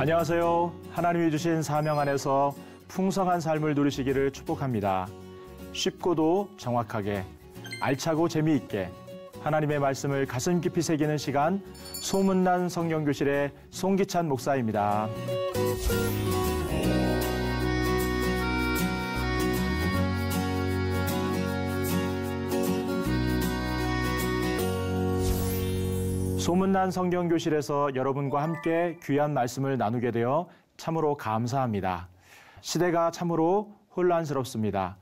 안녕하세요. 하나님이 주신 사명 안에서 풍성한 삶을 누리시기를 축복합니다. 쉽고도 정확하게, 알차고 재미있게 하나님의 말씀을 가슴 깊이 새기는 시간, 소문난 성경교실의 송기찬 목사입니다. 소문난 성경교실에서 여러분과 함께 귀한 말씀을 나누게 되어 참으로 감사합니다. 시대가 참으로 혼란스럽습니다.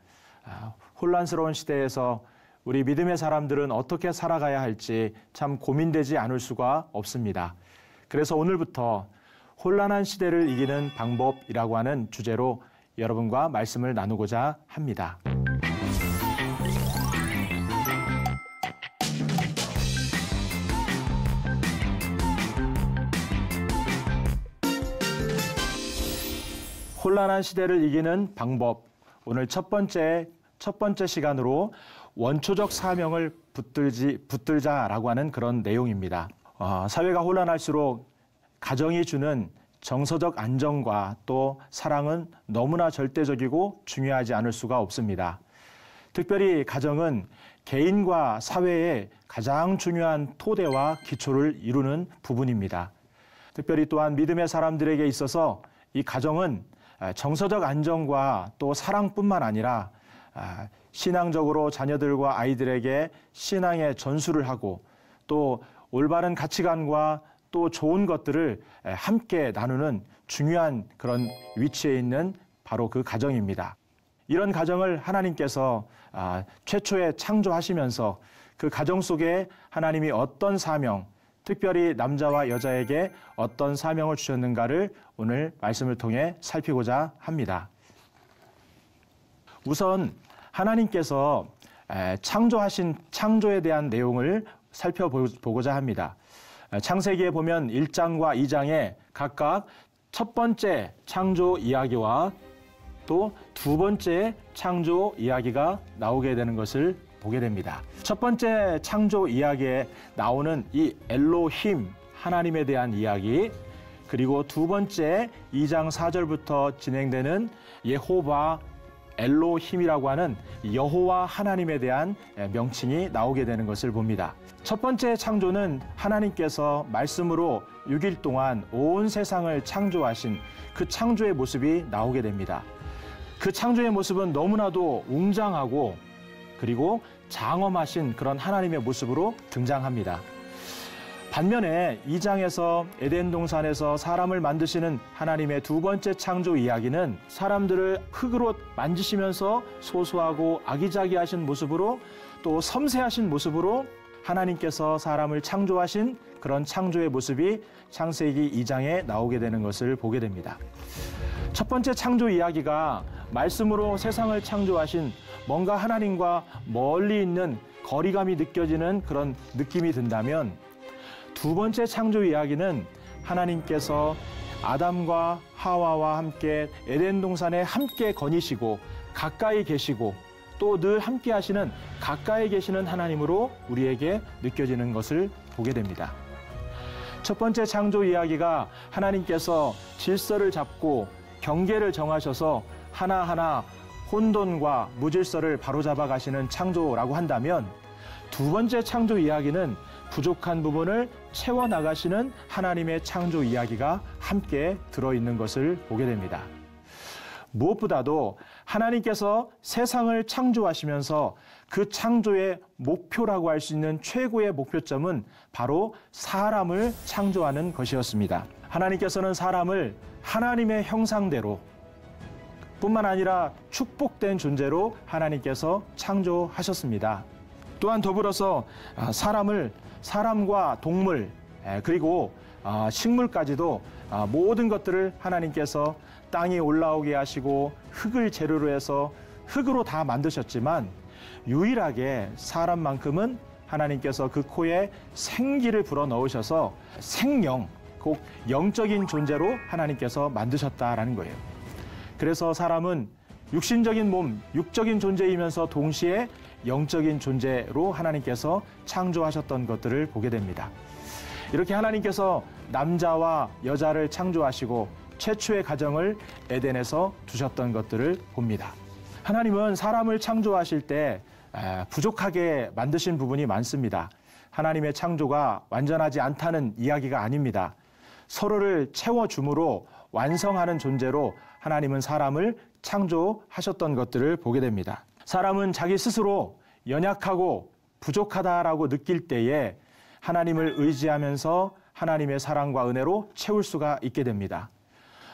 혼란스러운 시대에서 우리 믿음의 사람들은 어떻게 살아가야 할지 참 고민되지 않을 수가 없습니다. 그래서 오늘부터 혼란한 시대를 이기는 방법이라고 하는 주제로 여러분과 말씀을 나누고자 합니다. 혼란한 시대를 이기는 방법. 오늘 첫 번째 시간으로 원초적 사명을 붙들자라고 하는 그런 내용입니다. 사회가 혼란할수록 가정이 주는 정서적 안정과 또 사랑은 너무나 절대적이고 중요하지 않을 수가 없습니다. 특별히 가정은 개인과 사회의 가장 중요한 토대와 기초를 이루는 부분입니다. 특별히 또한 믿음의 사람들에게 있어서 이 가정은 정서적 안정과 또 사랑뿐만 아니라 신앙적으로 자녀들과 아이들에게 신앙의 전수를 하고 또 올바른 가치관과 또 좋은 것들을 함께 나누는 중요한 그런 위치에 있는 바로 그 가정입니다. 이런 가정을 하나님께서 최초에 창조하시면서 그 가정 속에 하나님이 어떤 사명, 특별히 남자와 여자에게 어떤 사명을 주셨는가를 오늘 말씀을 통해 살피고자 합니다. 우선 하나님께서 창조하신 창조에 대한 내용을 살펴보고자 합니다. 창세기에 보면 1장과 2장에 각각 첫 번째 창조 이야기와 또 두 번째 창조 이야기가 나오게 되는 것을 보게 됩니다. 첫 번째 창조 이야기에 나오는 이 엘로힘, 하나님에 대한 이야기, 그리고 두 번째 2장 4절부터 진행되는 예호바 엘로힘이라고 하는 여호와 하나님에 대한 명칭이 나오게 되는 것을 봅니다. 첫 번째 창조는 하나님께서 말씀으로 6일 동안 온 세상을 창조하신 그 창조의 모습이 나오게 됩니다. 그 창조의 모습은 너무나도 웅장하고 그리고 장엄하신 그런 하나님의 모습으로 등장합니다. 반면에 2장에서 에덴 동산에서 사람을 만드시는 하나님의 두 번째 창조 이야기는 사람들을 흙으로 만지시면서 소소하고 아기자기하신 모습으로 또 섬세하신 모습으로 하나님께서 사람을 창조하신 그런 창조의 모습이 창세기 2장에 나오게 되는 것을 보게 됩니다. 첫 번째 창조 이야기가 말씀으로 세상을 창조하신 뭔가 하나님과 멀리 있는 거리감이 느껴지는 그런 느낌이 든다면 두 번째 창조 이야기는 하나님께서 아담과 하와와 함께 에덴 동산에 함께 거니시고 가까이 계시고 또 늘 함께 하시는 가까이 계시는 하나님으로 우리에게 느껴지는 것을 보게 됩니다. 첫 번째 창조 이야기가 하나님께서 질서를 잡고 경계를 정하셔서 하나하나 혼돈과 무질서를 바로잡아 가시는 창조라고 한다면 두 번째 창조 이야기는 부족한 부분을 채워나가시는 하나님의 창조 이야기가 함께 들어있는 것을 보게 됩니다. 무엇보다도 하나님께서 세상을 창조하시면서 그 창조의 목표라고 할 수 있는 최고의 목표점은 바로 사람을 창조하는 것이었습니다. 하나님께서는 사람을 하나님의 형상대로 뿐만 아니라 축복된 존재로 하나님께서 창조하셨습니다. 또한 더불어서 사람과 동물 그리고 식물까지도 모든 것들을 하나님께서 땅에 올라오게 하시고 흙을 재료로 해서 흙으로 다 만드셨지만 유일하게 사람만큼은 하나님께서 그 코에 생기를 불어넣으셔서 생명, 곧 영적인 존재로 하나님께서 만드셨다라는 거예요. 그래서 사람은 육신적인 몸, 육적인 존재이면서 동시에 영적인 존재로 하나님께서 창조하셨던 것들을 보게 됩니다. 이렇게 하나님께서 남자와 여자를 창조하시고 최초의 가정을 에덴에서 두셨던 것들을 봅니다. 하나님은 사람을 창조하실 때 부족하게 만드신 부분이 많습니다. 하나님의 창조가 완전하지 않다는 이야기가 아닙니다. 서로를 채워줌으로 완성하는 존재로 하나님은 사람을 창조하셨던 것들을 보게 됩니다. 사람은 자기 스스로 연약하고 부족하다라고 느낄 때에 하나님을 의지하면서 하나님의 사랑과 은혜로 채울 수가 있게 됩니다.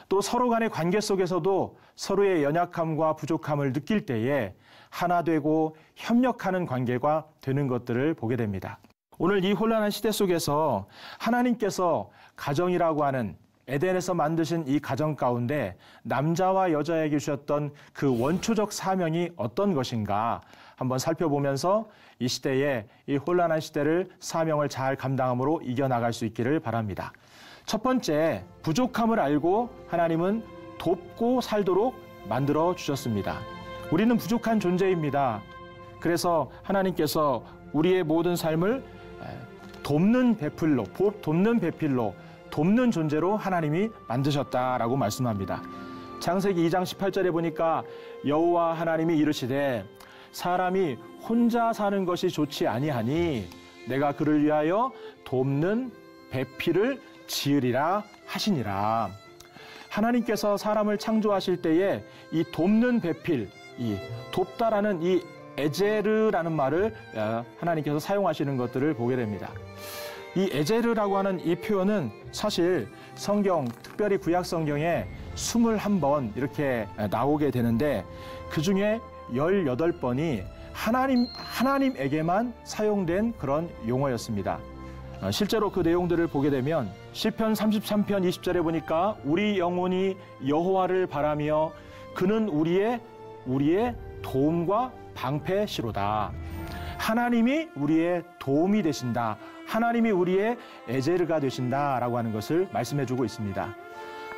또 서로 간의 관계 속에서도 서로의 연약함과 부족함을 느낄 때에 하나 되고 협력하는 관계가 되는 것들을 보게 됩니다. 오늘 이 혼란한 시대 속에서 하나님께서 가정이라고 하는 에덴에서 만드신 이 가정 가운데 남자와 여자에게 주셨던 그 원초적 사명이 어떤 것인가 한번 살펴보면서 이 시대에 이 혼란한 시대를 사명을 잘 감당함으로 이겨나갈 수 있기를 바랍니다. 첫 번째, 부족함을 알고 하나님은 돕고 살도록 만들어 주셨습니다. 우리는 부족한 존재입니다. 그래서 하나님께서 우리의 모든 삶을 돕는 배필로 돕는 존재로 하나님이 만드셨다라고 말씀합니다. 창세기 2장 18절에 보니까 여호와 하나님이 이르시되 사람이 혼자 사는 것이 좋지 아니하니 내가 그를 위하여 돕는 배필을 지으리라 하시니라. 하나님께서 사람을 창조하실 때에 이 돕는 배필, 이 돕다라는 이 에제르라는 말을 하나님께서 사용하시는 것들을 보게 됩니다. 이 에제르라고 하는 이 표현은 사실 성경, 특별히 구약 성경에 21번 이렇게 나오게 되는데 그 중에 18번이 하나님에게만 사용된 그런 용어였습니다. 실제로 그 내용들을 보게 되면 시편 33편 20절에 보니까 우리 영혼이 여호와를 바라며 그는 우리의 도움과 방패시로다. 하나님이 우리의 도움이 되신다. 하나님이 우리의 에제르가 되신다라고 하는 것을 말씀해주고 있습니다.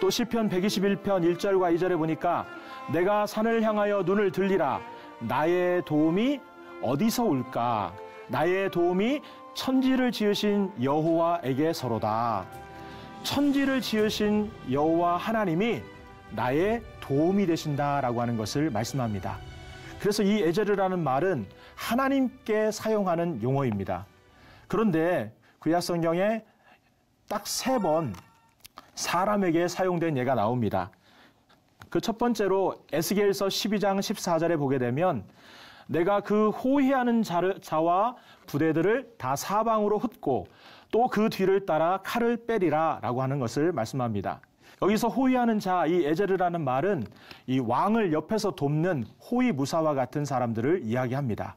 또 시편 121편 1절과 2절에 보니까 내가 산을 향하여 눈을 들리라. 나의 도움이 어디서 올까? 나의 도움이 천지를 지으신 여호와에게서로다. 천지를 지으신 여호와 하나님이 나의 도움이 되신다라고 하는 것을 말씀합니다. 그래서 이 에제르라는 말은 하나님께 사용하는 용어입니다. 그런데 구약 성경에 딱 3번 사람에게 사용된 예가 나옵니다. 그 첫 번째로 에스겔서 12장 14절에 보게 되면 내가 그 호위하는 자와 부대들을 다 사방으로 흩고 또 그 뒤를 따라 칼을 빼리라 라고 하는 것을 말씀합니다. 여기서 호위하는 자, 이 에제르라는 말은 이 왕을 옆에서 돕는 호위무사와 같은 사람들을 이야기합니다.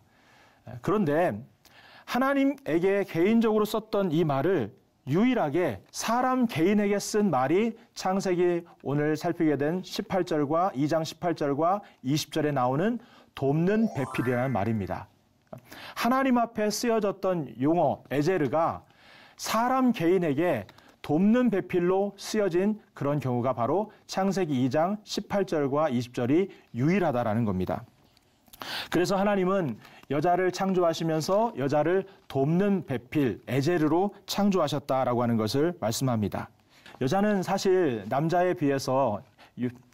그런데 하나님에게 개인적으로 썼던 이 말을 유일하게 사람 개인에게 쓴 말이 창세기 오늘 살피게 된 18절과 2장 18절과 20절에 나오는 돕는 배필이라는 말입니다. 하나님 앞에 쓰여졌던 용어 에제르가 사람 개인에게 돕는 배필로 쓰여진 그런 경우가 바로 창세기 2장 18절과 20절이 유일하다라는 겁니다. 그래서 하나님은 여자를 창조하시면서 여자를 돕는 배필, 에제르로 창조하셨다라고 하는 것을 말씀합니다. 여자는 사실 남자에 비해서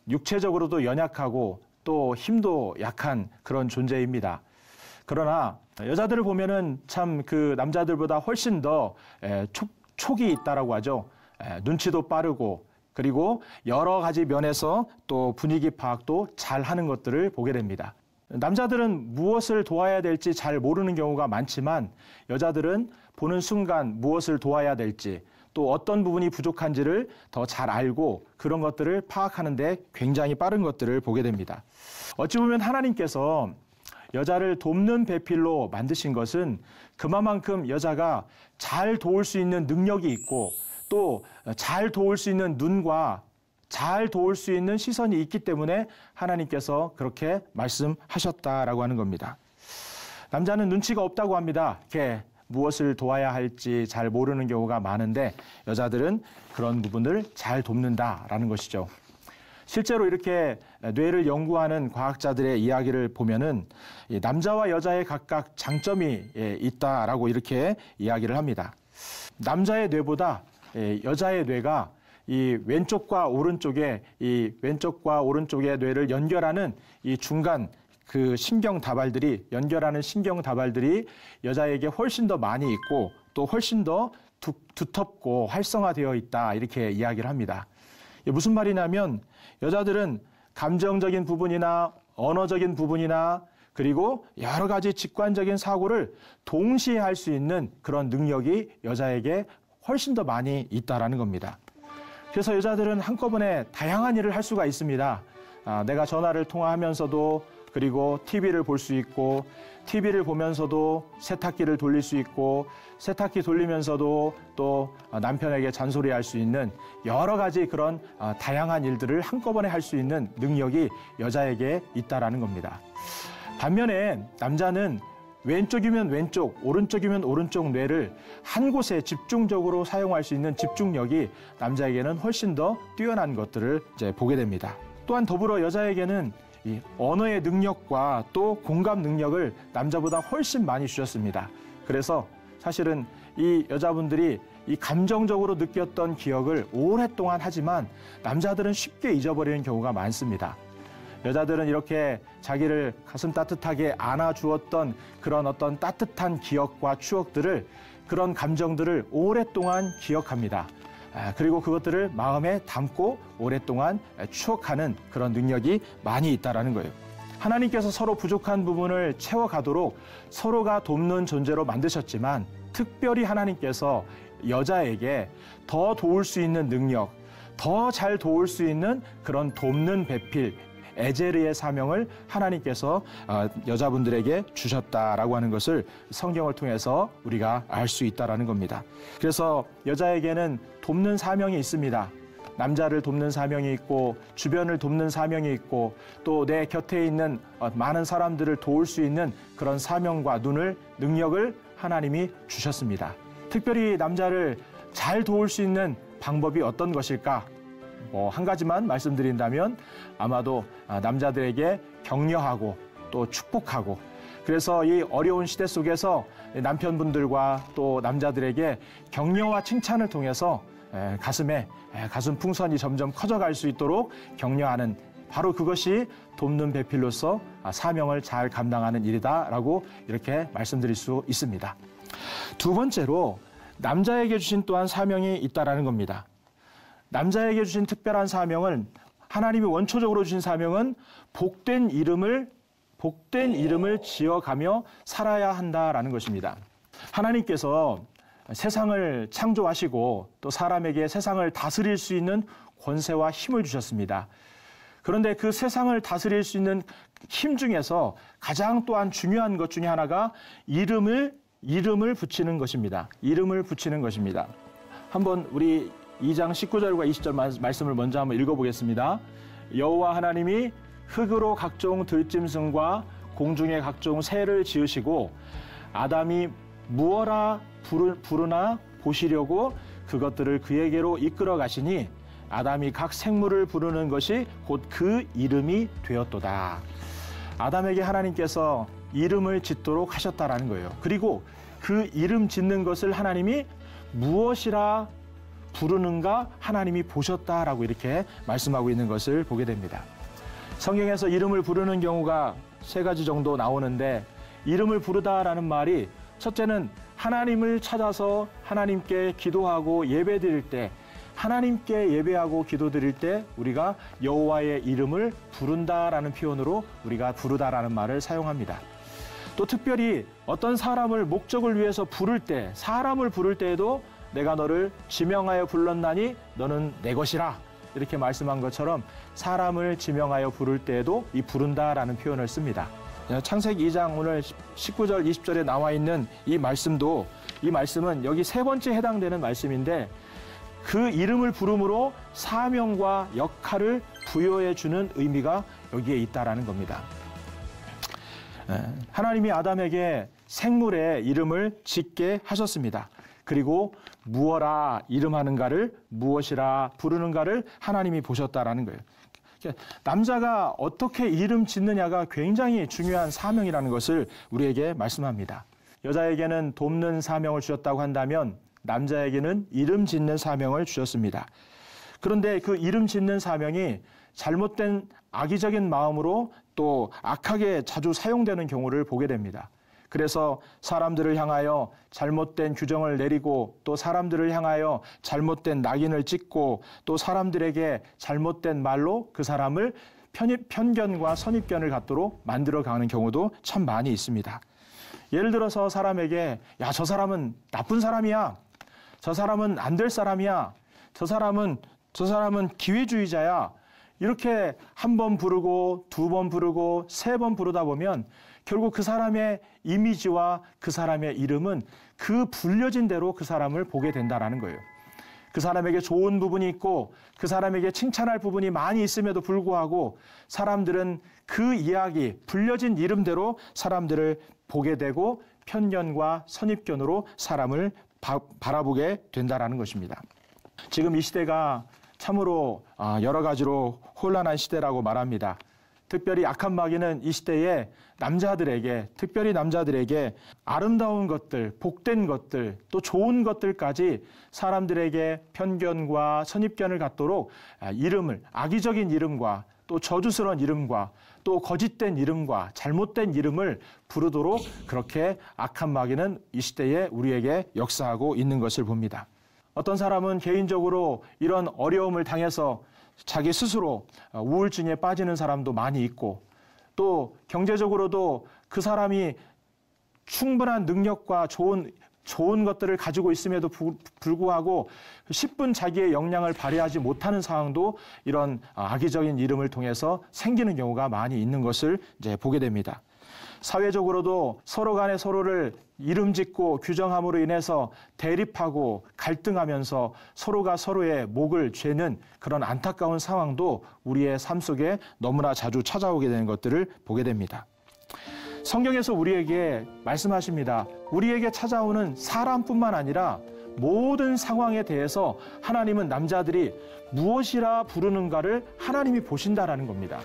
육체적으로도 연약하고 또 힘도 약한 그런 존재입니다. 그러나 여자들을 보면은 참 그 남자들보다 훨씬 더 촉이 있다라고 하죠. 눈치도 빠르고 그리고 여러 가지 면에서 또 분위기 파악도 잘 하는 것들을 보게 됩니다. 남자들은 무엇을 도와야 될지 잘 모르는 경우가 많지만 여자들은 보는 순간 무엇을 도와야 될지 또 어떤 부분이 부족한지를 더 잘 알고 그런 것들을 파악하는 데 굉장히 빠른 것들을 보게 됩니다. 어찌 보면 하나님께서 여자를 돕는 배필로 만드신 것은 그만큼 여자가 잘 도울 수 있는 능력이 있고 또 잘 도울 수 있는 눈과 잘 도울 수 있는 시선이 있기 때문에 하나님께서 그렇게 말씀하셨다라고 하는 겁니다. 남자는 눈치가 없다고 합니다. 이렇게 무엇을 도와야 할지 잘 모르는 경우가 많은데 여자들은 그런 부분을 잘 돕는다라는 것이죠. 실제로 이렇게 뇌를 연구하는 과학자들의 이야기를 보면은 남자와 여자의 각각 장점이 있다라고 이렇게 이야기를 합니다. 남자의 뇌보다 여자의 뇌가 이 왼쪽과 오른쪽의 뇌를 연결하는 이 중간 그 신경 다발들이 연결하는 신경 다발들이 여자에게 훨씬 더 많이 있고 또 훨씬 더 두텁고 활성화되어 있다 이렇게 이야기를 합니다. 무슨 말이냐면 여자들은 감정적인 부분이나 언어적인 부분이나 그리고 여러 가지 직관적인 사고를 동시에 할 수 있는 그런 능력이 여자에게 훨씬 더 많이 있다라는 겁니다. 그래서 여자들은 한꺼번에 다양한 일을 할 수가 있습니다. 내가 전화를 통화하면서도 그리고 TV를 볼 수 있고 TV를 보면서도 세탁기를 돌릴 수 있고 세탁기 돌리면서도 또 남편에게 잔소리할 수 있는 여러 가지 그런 다양한 일들을 한꺼번에 할 수 있는 능력이 여자에게 있다라는 겁니다. 반면에 남자는 왼쪽이면 왼쪽, 오른쪽이면 오른쪽 뇌를 한 곳에 집중적으로 사용할 수 있는 집중력이 남자에게는 훨씬 더 뛰어난 것들을 이제 보게 됩니다. 또한 더불어 여자에게는 이 언어의 능력과 또 공감 능력을 남자보다 훨씬 많이 주셨습니다. 그래서 사실은 이 여자분들이 이 감정적으로 느꼈던 기억을 오랫동안 하지만 남자들은 쉽게 잊어버리는 경우가 많습니다. 여자들은 이렇게 자기를 가슴 따뜻하게 안아주었던 그런 어떤 따뜻한 기억과 추억들을 그런 감정들을 오랫동안 기억합니다. 그리고 그것들을 마음에 담고 오랫동안 추억하는 그런 능력이 많이 있다라는 거예요. 하나님께서 서로 부족한 부분을 채워가도록 서로가 돕는 존재로 만드셨지만 특별히 하나님께서 여자에게 더 도울 수 있는 능력, 더 잘 도울 수 있는 그런 돕는 배필, 에제르의 사명을 하나님께서 여자분들에게 주셨다라고 하는 것을 성경을 통해서 우리가 알 수 있다라는 겁니다. 그래서 여자에게는 돕는 사명이 있습니다. 남자를 돕는 사명이 있고 주변을 돕는 사명이 있고 또 내 곁에 있는 많은 사람들을 도울 수 있는 그런 사명과 능력을 하나님이 주셨습니다. 특별히 남자를 잘 도울 수 있는 방법이 어떤 것일까? 한 가지만 말씀드린다면 아마도 남자들에게 격려하고 또 축복하고 그래서 이 어려운 시대 속에서 남편분들과 또 남자들에게 격려와 칭찬을 통해서 가슴 풍선이 점점 커져갈 수 있도록 격려하는 바로 그것이 돕는 배필로서 사명을 잘 감당하는 일이다라고 이렇게 말씀드릴 수 있습니다. 두 번째로 남자에게 주신 또한 사명이 있다라는 겁니다. 남자에게 주신 특별한 사명은 하나님이 원초적으로 주신 사명은 복된 이름을 지어가며 살아야 한다라는 것입니다. 하나님께서 세상을 창조하시고 또 사람에게 세상을 다스릴 수 있는 권세와 힘을 주셨습니다. 그런데 그 세상을 다스릴 수 있는 힘 중에서 가장 또한 중요한 것 중에 하나가 이름을 붙이는 것입니다. 이름을 붙이는 것입니다. 한번 우리 2장 19절과 20절 말씀을 먼저 한번 읽어보겠습니다. 여호와 하나님이 흙으로 각종 들짐승과 공중의 각종 새를 지으시고 아담이 무어라 부르나 보시려고 그것들을 그에게로 이끌어 가시니 아담이 각 생물을 부르는 것이 곧 그 이름이 되었도다. 아담에게 하나님께서 이름을 짓도록 하셨다라는 거예요. 그리고 그 이름 짓는 것을 하나님이 무엇이라 부르는가 하나님이 보셨다라고 이렇게 말씀하고 있는 것을 보게 됩니다. 성경에서 이름을 부르는 경우가 3가지 정도 나오는데 이름을 부르다라는 말이 첫째는 하나님을 찾아서 하나님께 기도하고 예배드릴 때 하나님께 예배하고 기도드릴 때 우리가 여호와의 이름을 부른다라는 표현으로 우리가 부르다라는 말을 사용합니다. 또 특별히 어떤 사람을 목적을 위해서 부를 때 사람을 부를 때에도 내가 너를 지명하여 불렀나니 너는 내 것이라 이렇게 말씀한 것처럼 사람을 지명하여 부를 때에도 이 부른다라는 표현을 씁니다. 창세기 2장 오늘 19절 20절에 나와 있는 이 말씀은 여기 3번째 해당되는 말씀인데 그 이름을 부름으로 사명과 역할을 부여해 주는 의미가 여기에 있다라는 겁니다. 하나님이 아담에게 생물의 이름을 짓게 하셨습니다. 그리고 무어라 이름하는가를 무엇이라 부르는가를 하나님이 보셨다라는 거예요. 남자가 어떻게 이름 짓느냐가 굉장히 중요한 사명이라는 것을 우리에게 말씀합니다. 여자에게는 돕는 사명을 주셨다고 한다면 남자에게는 이름 짓는 사명을 주셨습니다. 그런데 그 이름 짓는 사명이 잘못된 악의적인 마음으로 또 악하게 자주 사용되는 경우를 보게 됩니다. 그래서 사람들을 향하여 잘못된 규정을 내리고 또 사람들을 향하여 잘못된 낙인을 찍고 또 사람들에게 잘못된 말로 그 사람을 편견과 선입견을 갖도록 만들어가는 경우도 참 많이 있습니다. 예를 들어서 사람에게 야, 저 사람은 나쁜 사람이야. 저 사람은 안 될 사람이야. 저 사람은 기회주의자야. 이렇게 한 번 부르고 두 번 부르고 세 번 부르다 보면 결국 그 사람의 이미지와 그 사람의 이름은 그 불려진 대로 그 사람을 보게 된다는 거예요. 그 사람에게 좋은 부분이 있고 그 사람에게 칭찬할 부분이 많이 있음에도 불구하고 사람들은 그 이야기, 불려진 이름대로 사람들을 보게 되고 편견과 선입견으로 사람을 바라보게 된다는 것입니다. 지금 이 시대가 참으로 여러 가지로 혼란한 시대라고 말합니다. 특별히 악한 마귀는 이 시대에 남자들에게, 특별히 남자들에게 아름다운 것들, 복된 것들, 또 좋은 것들까지 사람들에게 편견과 선입견을 갖도록 이름을, 악의적인 이름과 또 저주스러운 이름과 또 거짓된 이름과 잘못된 이름을 부르도록 그렇게 악한 마귀는 이 시대에 우리에게 역사하고 있는 것을 봅니다. 어떤 사람은 개인적으로 이런 어려움을 당해서 자기 스스로 우울증에 빠지는 사람도 많이 있고 또 경제적으로도 그 사람이 충분한 능력과 좋은 것들을 가지고 있음에도 불구하고 10분 자기의 역량을 발휘하지 못하는 상황도 이런 악의적인 이름을 통해서 생기는 경우가 많이 있는 것을 이제 보게 됩니다. 사회적으로도 서로 간에 서로를 이름 짓고 규정함으로 인해서 대립하고 갈등하면서 서로가 서로의 목을 죄는 그런 안타까운 상황도 우리의 삶 속에 너무나 자주 찾아오게 되는 것들을 보게 됩니다. 성경에서 우리에게 말씀하십니다. 우리에게 찾아오는 사람뿐만 아니라 모든 상황에 대해서 하나님은 남자들이 무엇이라 부르는가를 하나님이 보신다라는 겁니다.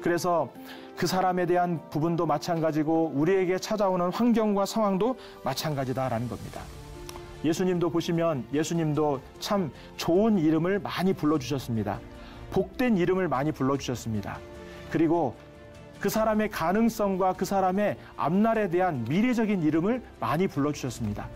그래서 그 사람에 대한 부분도 마찬가지고 우리에게 찾아오는 환경과 상황도 마찬가지다라는 겁니다. 예수님도 보시면 예수님도 참 좋은 이름을 많이 불러주셨습니다. 복된 이름을 많이 불러주셨습니다. 그리고 그 사람의 가능성과 그 사람의 앞날에 대한 미래적인 이름을 많이 불러주셨습니다.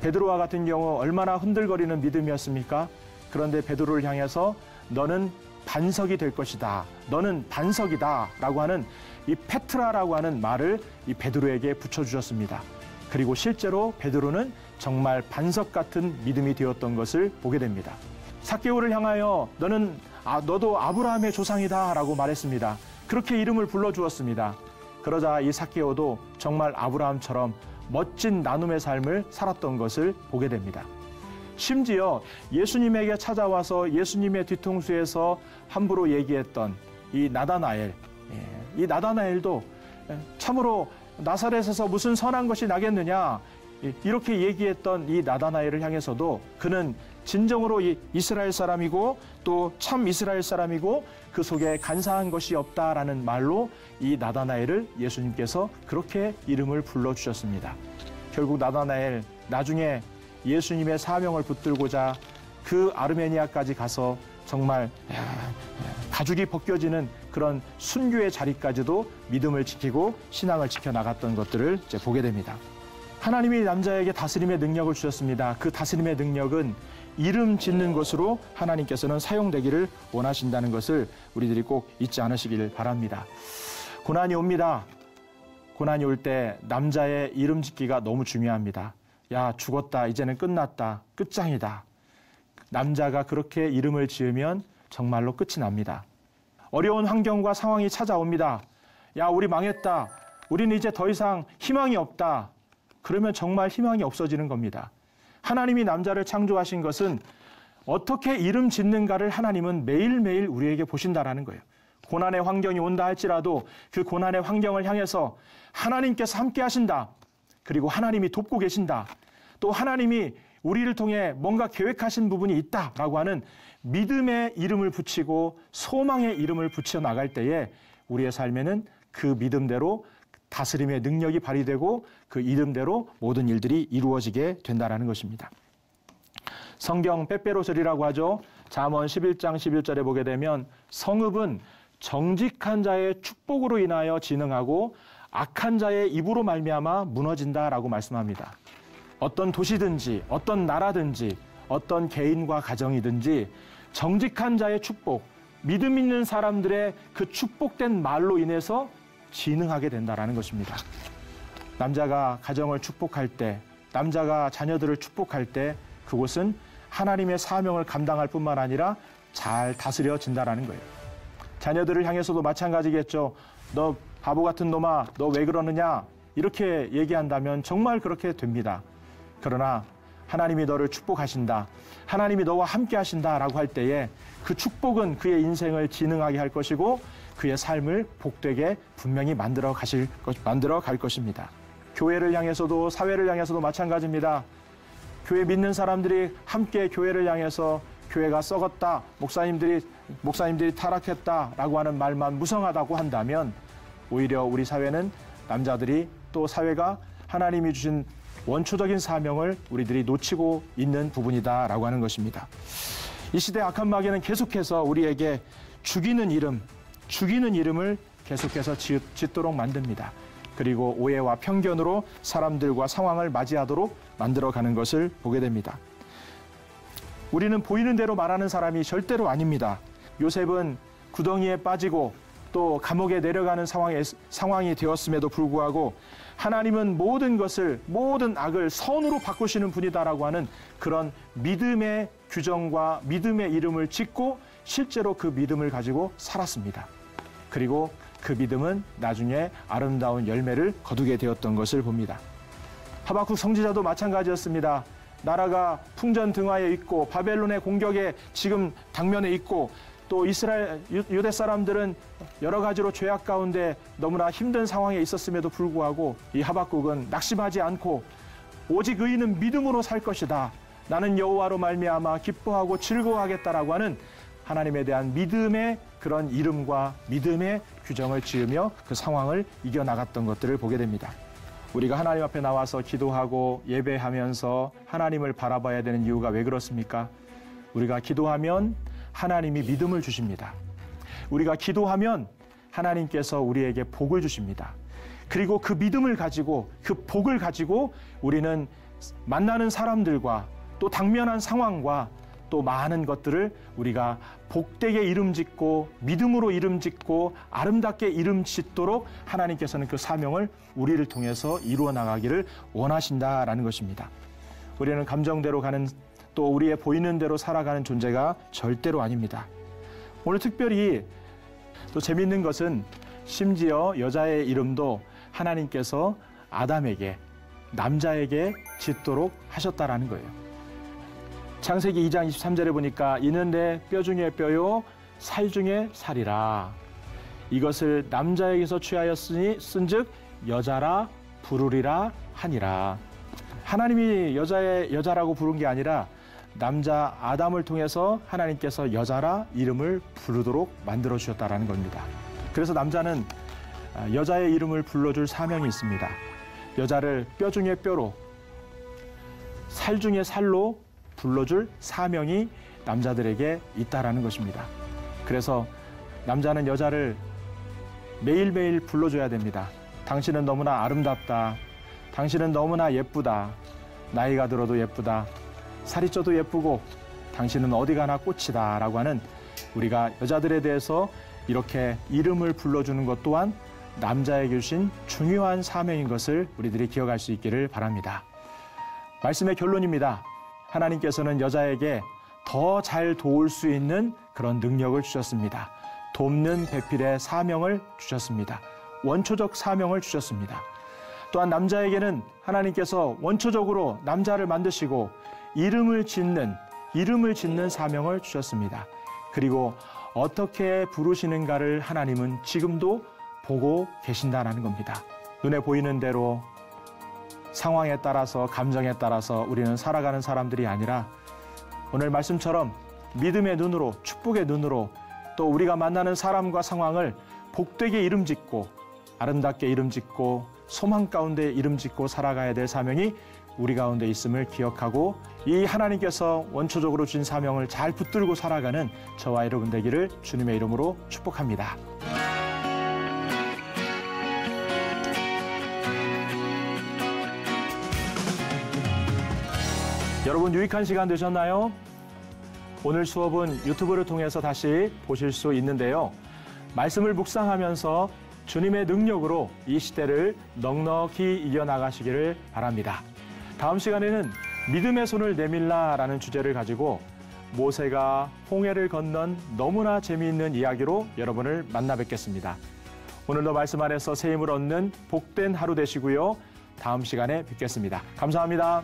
베드로와 같은 경우 얼마나 흔들거리는 믿음이었습니까? 그런데 베드로를 향해서 너는 반석이 될 것이다. 너는 반석이다. 라고 하는 이 페트라라고 하는 말을 이 베드로에게 붙여주셨습니다. 그리고 실제로 베드로는 정말 반석 같은 믿음이 되었던 것을 보게 됩니다. 삭개오를 향하여 너도 아브라함의 조상이다 라고 말했습니다. 그렇게 이름을 불러주었습니다. 그러자 이 삭개오도 정말 아브라함처럼 멋진 나눔의 삶을 살았던 것을 보게 됩니다. 심지어 예수님에게 찾아와서 예수님의 뒤통수에서 함부로 얘기했던 이 나다나엘도 참으로 나사렛에서 무슨 선한 것이 나겠느냐 이렇게 얘기했던 이 나다나엘을 향해서도 그는 진정으로 이스라엘 사람이고 또 참 이스라엘 사람이고 그 속에 간사한 것이 없다라는 말로 이 나다나엘을 예수님께서 그렇게 이름을 불러주셨습니다. 결국 나다나엘 나중에 예수님의 사명을 붙들고자 그 아르메니아까지 가서 정말 가죽이 벗겨지는 그런 순교의 자리까지도 믿음을 지키고 신앙을 지켜나갔던 것들을 이제 보게 됩니다. 하나님이 남자에게 다스림의 능력을 주셨습니다. 그 다스림의 능력은 이름 짓는 것으로 하나님께서는 사용되기를 원하신다는 것을 우리들이 꼭 잊지 않으시길 바랍니다. 고난이 옵니다. 고난이 올 때 남자의 이름 짓기가 너무 중요합니다. 야, 죽었다. 이제는 끝났다. 끝장이다. 남자가 그렇게 이름을 지으면 정말로 끝이 납니다. 어려운 환경과 상황이 찾아옵니다. 야, 우리 망했다. 우리는 이제 더 이상 희망이 없다. 그러면 정말 희망이 없어지는 겁니다. 하나님이 남자를 창조하신 것은 어떻게 이름 짓는가를 하나님은 매일매일 우리에게 보신다라는 거예요. 고난의 환경이 온다 할지라도 그 고난의 환경을 향해서 하나님께서 함께 하신다. 그리고 하나님이 돕고 계신다. 또 하나님이 우리를 통해 뭔가 계획하신 부분이 있다라고 하는 믿음의 이름을 붙이고 소망의 이름을 붙여 나갈 때에 우리의 삶에는 그 믿음대로 다스림의 능력이 발휘되고 그 이름대로 모든 일들이 이루어지게 된다는 것입니다. 성경 빼빼로절이라고 하죠. 잠언 11장 11절에 보게 되면 성읍은 정직한 자의 축복으로 인하여 진흥하고 악한 자의 입으로 말미암아 무너진다라고 말씀합니다. 어떤 도시든지 어떤 나라든지 어떤 개인과 가정이든지 정직한 자의 축복, 믿음 있는 사람들의 그 축복된 말로 인해서 진흥하게 된다라는 것입니다. 남자가 가정을 축복할 때, 남자가 자녀들을 축복할 때 그곳은 하나님의 사명을 감당할 뿐만 아니라 잘 다스려진다라는 거예요. 자녀들을 향해서도 마찬가지겠죠. 너 바보 같은 놈아, 너 왜 그러느냐? 이렇게 얘기한다면 정말 그렇게 됩니다. 그러나 하나님이 너를 축복하신다, 하나님이 너와 함께 하신다라고 할 때에 그 축복은 그의 인생을 진흥하게 할 것이고 그의 삶을 복되게 분명히 만들어 갈 것입니다. 교회를 향해서도 사회를 향해서도 마찬가지입니다. 교회 믿는 사람들이 함께 교회를 향해서 교회가 썩었다, 목사님들이 타락했다라고 하는 말만 무성하다고 한다면 오히려 우리 사회는 남자들이 또 사회가 하나님이 주신 원초적인 사명을 우리들이 놓치고 있는 부분이다라고 하는 것입니다. 이 시대 악한 마귀는 계속해서 우리에게 죽이는 이름을 계속해서 짓도록 만듭니다. 그리고 오해와 편견으로 사람들과 상황을 맞이하도록 만들어가는 것을 보게 됩니다. 우리는 보이는 대로 말하는 사람이 절대로 아닙니다. 요셉은 구덩이에 빠지고 또 감옥에 내려가는 상황이 되었음에도 불구하고 하나님은 모든 악을 선으로 바꾸시는 분이다라고 하는 그런 믿음의 규정과 믿음의 이름을 짓고 실제로 그 믿음을 가지고 살았습니다. 그리고 그 믿음은 나중에 아름다운 열매를 거두게 되었던 것을 봅니다. 하박국 선지자도 마찬가지였습니다. 나라가 풍전등화에 있고 바벨론의 공격에 지금 당면에 있고 또 유대 사람들은 여러 가지로 죄악 가운데 너무나 힘든 상황에 있었음에도 불구하고 이 하박국은 낙심하지 않고 오직 의인은 믿음으로 살 것이다. 나는 여호와로 말미암아 기뻐하고 즐거워하겠다라고 하는 하나님에 대한 믿음의 그런 이름과 믿음의 규정을 지으며 그 상황을 이겨나갔던 것들을 보게 됩니다. 우리가 하나님 앞에 나와서 기도하고 예배하면서 하나님을 바라봐야 되는 이유가 왜 그렇습니까? 우리가 기도하면 하나님이 믿음을 주십니다. 우리가 기도하면 하나님께서 우리에게 복을 주십니다. 그리고 그 믿음을 가지고 그 복을 가지고 우리는 만나는 사람들과 또 당면한 상황과 또 많은 것들을 우리가 복되게 이름짓고 믿음으로 이름짓고 아름답게 이름짓도록 하나님께서는 그 사명을 우리를 통해서 이루어 나가기를 원하신다라는 것입니다. 우리는 감정대로 가는 또 우리의 보이는 대로 살아가는 존재가 절대로 아닙니다. 오늘 특별히 또 재미있는 것은 심지어 여자의 이름도 하나님께서 아담에게 남자에게 짓도록 하셨다라는 거예요. 창세기 2장 23절에 보니까 이는 내 뼈 중에 뼈요 살 중에 살이라. 이것을 남자에게서 취하였으니 쓴즉 여자라 부르리라 하니라. 하나님이 여자라고 부른 게 아니라 남자 아담을 통해서 하나님께서 여자라 이름을 부르도록 만들어 주셨다라는 겁니다. 그래서 남자는 여자의 이름을 불러줄 사명이 있습니다. 여자를 뼈 중에 뼈로 살 중에 살로 불러줄 사명이 남자들에게 있다라는 것입니다. 그래서 남자는 여자를 매일매일 불러줘야 됩니다. 당신은 너무나 아름답다. 당신은 너무나 예쁘다. 나이가 들어도 예쁘다. 살이 쪄도 예쁘고 당신은 어디 가나 꽃이다 라고 하는 우리가 여자들에 대해서 이렇게 이름을 불러주는 것 또한 남자에게 주신 중요한 사명인 것을 우리들이 기억할 수 있기를 바랍니다. 말씀의 결론입니다. 하나님께서는 여자에게 더 잘 도울 수 있는 그런 능력을 주셨습니다. 돕는 배필의 사명을 주셨습니다. 원초적 사명을 주셨습니다. 또한 남자에게는 하나님께서 원초적으로 남자를 만드시고 이름을 짓는 사명을 주셨습니다. 그리고 어떻게 부르시는가를 하나님은 지금도 보고 계신다는 겁니다. 눈에 보이는 대로 상황에 따라서 감정에 따라서 우리는 살아가는 사람들이 아니라 오늘 말씀처럼 믿음의 눈으로 축복의 눈으로 또 우리가 만나는 사람과 상황을 복되게 이름짓고 아름답게 이름짓고 소망 가운데 이름짓고 살아가야 될 사명이 우리 가운데 있음을 기억하고 이 하나님께서 원초적으로 주신 사명을 잘 붙들고 살아가는 저와 여러분 되기를 주님의 이름으로 축복합니다. 여러분 유익한 시간 되셨나요? 오늘 수업은 유튜브를 통해서 다시 보실 수 있는데요. 말씀을 묵상하면서 주님의 능력으로 이 시대를 넉넉히 이겨나가시기를 바랍니다. 다음 시간에는 믿음의 손을 내밀라라는 주제를 가지고 모세가 홍해를 건넌 너무나 재미있는 이야기로 여러분을 만나 뵙겠습니다. 오늘도 말씀 안에서 새 힘을 얻는 복된 하루 되시고요. 다음 시간에 뵙겠습니다. 감사합니다.